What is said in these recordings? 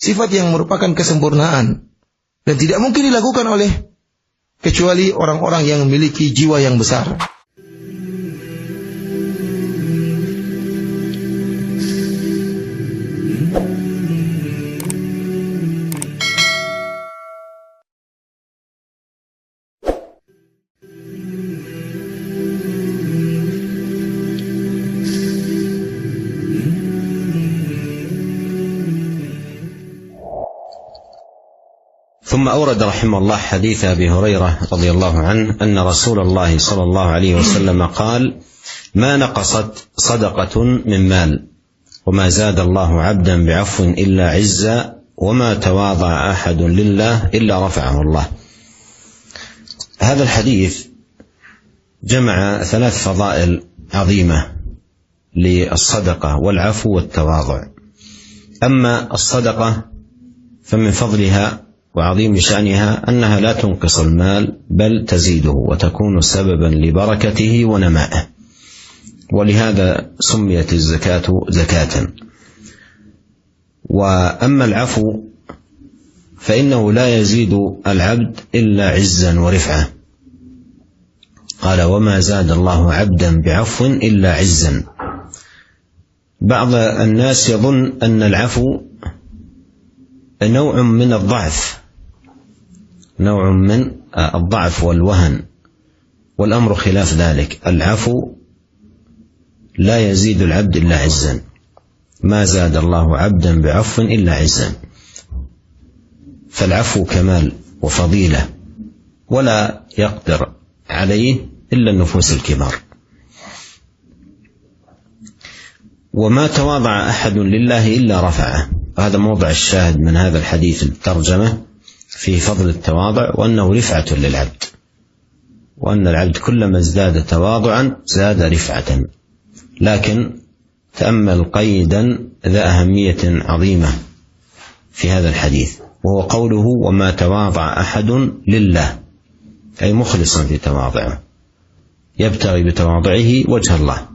sifat yang merupakan kesempurnaan dan tidak mungkin dilakukan oleh kecuali orang-orang yang memiliki jiwa yang besar. ثم أورد رحمه الله حديث أبي هريرة رضي الله عنه أن رسول الله صلى الله عليه وسلم قال: ما نقصت صدقة من مال وما زاد الله عبدا بعفو إلا عزا وما تواضع أحد لله إلا رفعه الله. هذا الحديث جمع 3 فضائل عظيمة للصدقة والعفو والتواضع. أما الصدقة فمن فضلها وعظيم شأنها أنها لا تنقص المال بل تزيده وتكون سببا لبركته ونمائه، ولهذا سميت الزكاة زكاة. وأما العفو فإنه لا يزيد العبد إلا عزا ورفعة. قال: وما زاد الله عبدا بعفو إلا عزا. بعض الناس يظن أن العفو نوع من الضعف والوهن، والأمر خلاف ذلك. العفو لا يزيد العبد إلا عزا، ما زاد الله عبدا بعفو إلا عزا. فالعفو كمال وفضيلة ولا يقدر عليه إلا النفوس الكبار. وما تواضع أحد لله إلا رفعه. هذا موضع الشاهد من هذا الحديث الترجمة في فضل التواضع، وأنه رفعة للعبد، وأن العبد كلما ازداد تواضعا زاد رفعة. لكن تأمل قيدا ذا أهمية عظيمة في هذا الحديث، وهو قوله: وما تواضع أحد لله، أي مخلصا في تواضعه يبتغي بتواضعه وجه الله.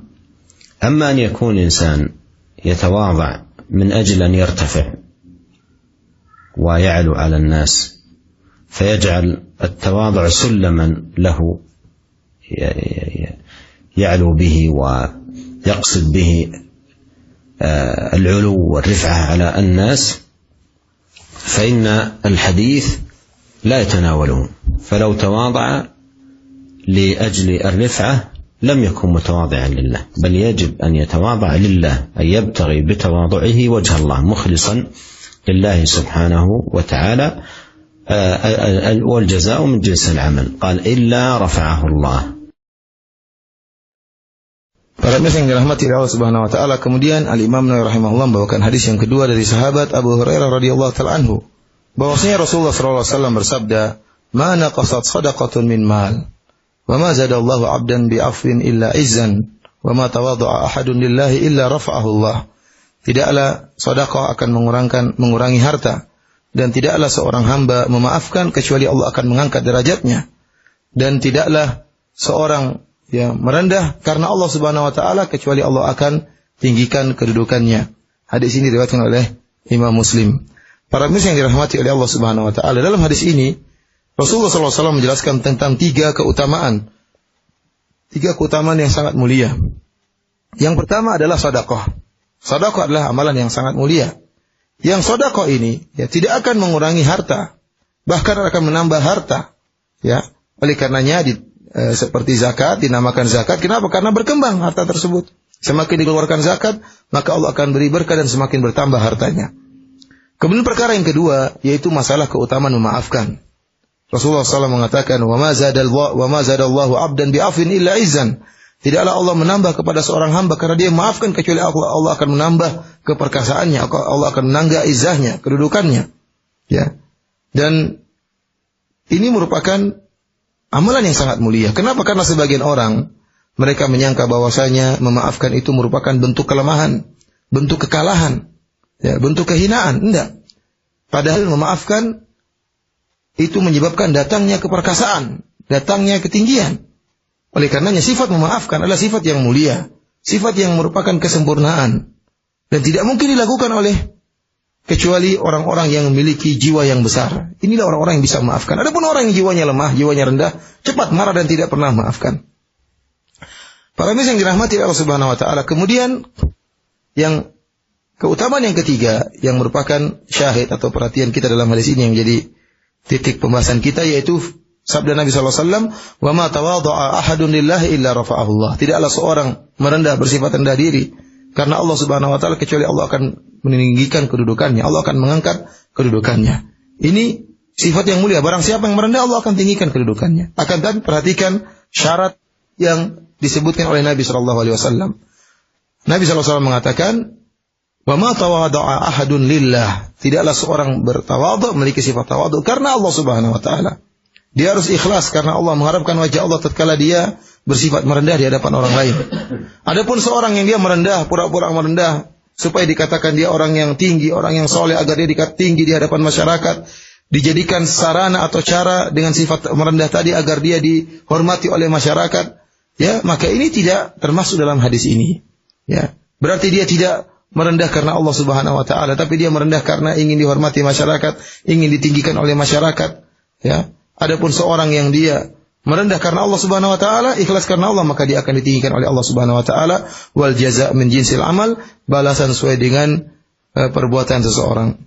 أما أن يكون إنسان يتواضع من أجل أن يرتفع ويعلو على الناس، فيجعل التواضع سلما له يعلو به ويقصد به العلو والرفعة على الناس، فإن الحديث لا يتناوله. فلو تواضع لأجل الرفعة لم يكن متواضعا لله، بل يجب أن يتواضع لله، أن يبتغي بتواضعه وجه الله مخلصا لله سبحانه وتعالى، والجزاء من جنس العمل. قال: إلا رفعه الله. Para pemirsa yang dirahmati Allah Subhanahu wa taala, kemudian Al-Imam Nawawi rahimahullah membawakan hadis yang kedua dari sahabat Abu Hurairah radhiyallahu taala anhu, bahwasanya Rasulullah sallallahu alaihi wasallam bersabda, "Ma naqasat shadaqatun min mal, wa ma zada Allahu 'abdan bi 'afwin illa izzan, wa ma tawadda'a ahadun lillahi illa rafa'ahu Allah." Tidaklah sedekah akan mengurangi harta, dan tidaklah seorang hamba memaafkan kecuali Allah akan mengangkat derajatnya, dan tidaklah seorang yang merendah karena Allah Subhanahu wa taala kecuali Allah akan tinggikan kedudukannya. Hadis ini diriwayatkan oleh Imam Muslim. Para pemirsa yang dirahmati oleh Allah Subhanahu wa taala, dalam hadis ini Rasulullah sallallahu alaihi wasallam menjelaskan tentang 3 keutamaan. 3 keutamaan yang sangat mulia. Yang pertama adalah sedekah. Sedekah adalah amalan yang sangat mulia. Yang sedekah ini tidak akan mengurangi harta, bahkan akan menambah harta. Ya, oleh karenanya seperti zakat dinamakan zakat. Kenapa? Karena berkembang harta tersebut. Semakin dikeluarkan zakat, maka Allah akan beri berkah dan semakin bertambah hartanya. Kemudian perkara yang kedua yaitu masalah keutamaan memaafkan. Rasulullah SAW mengatakan, wa ma zadallahu 'abdan bi'afwin illa izzan. Tidaklah Allah menambah kepada seorang hamba karena dia memaafkan kecuali Allah akan menambah keperkasaannya, Allah akan menambah izzahnya, kedudukannya. Ya. Dan ini merupakan amalan yang sangat mulia. Kenapa? Karena sebagian orang mereka menyangka bahwasanya memaafkan itu merupakan bentuk kelemahan, bentuk kekalahan, ya, bentuk kehinaan. Enggak. Padahal memaafkan itu menyebabkan datangnya keperkasaan, datangnya ketinggian. Oleh karenanya sifat memaafkan adalah sifat yang mulia, sifat yang merupakan kesempurnaan, dan tidak mungkin dilakukan oleh kecuali orang-orang yang memiliki jiwa yang besar. Inilah orang-orang yang bisa memaafkan. Adapun orang yang jiwanya lemah, jiwanya rendah, cepat marah dan tidak pernah memaafkan. Para pemirsa yang dirahmati Allah Subhanahu wa taala. Kemudian yang keutamaan yang ketiga yang merupakan syahid atau perhatian kita dalam hadis ini yang menjadi titik pembahasan kita, yaitu sabda Nabi sallallahu alaihi wasallam, "Wa ma tawadha'a ahadun lillahi illa rafa'ahu Allah." Tidaklah seorang merendah bersifat rendah diri karena Allah Subhanahu wa taala kecuali Allah akan meninggikan kedudukannya, Allah akan mengangkat kedudukannya. Ini sifat yang mulia. Barang siapa yang merendah, Allah akan tinggikan kedudukannya. Akan tapi perhatikan syarat yang disebutkan oleh Nabi sallallahu alaihi wasallam. Nabi sallallahu alaihi wasallam mengatakan, "Wa ma tawadha'a ahadun lillah." Tidaklah seorang bertawadhu, memiliki sifat tawadhu karena Allah Subhanahu wa taala. Dia harus ikhlas karena Allah, mengharapkan wajah Allah tatkala dia bersifat merendah di hadapan orang lain. Adapun seorang yang dia merendah, pura-pura merendah supaya dikatakan dia orang yang tinggi, orang yang soleh, agar dia dikatakan tinggi di hadapan masyarakat, dijadikan sarana atau cara dengan sifat merendah tadi agar dia dihormati oleh masyarakat, ya, maka ini tidak termasuk dalam hadis ini. Ya, berarti dia tidak merendah karena Allah Subhanahu wa taala, tapi dia merendah karena ingin dihormati masyarakat, ingin ditinggikan oleh masyarakat, ya. Adapun seorang yang dia merendah karena Allah Subhanahu wa taala, ikhlas karena Allah, maka dia akan ditinggikan oleh Allah Subhanahu wa taala. Wal jazaa' min jinsil amal, balasan sesuai dengan perbuatan seseorang.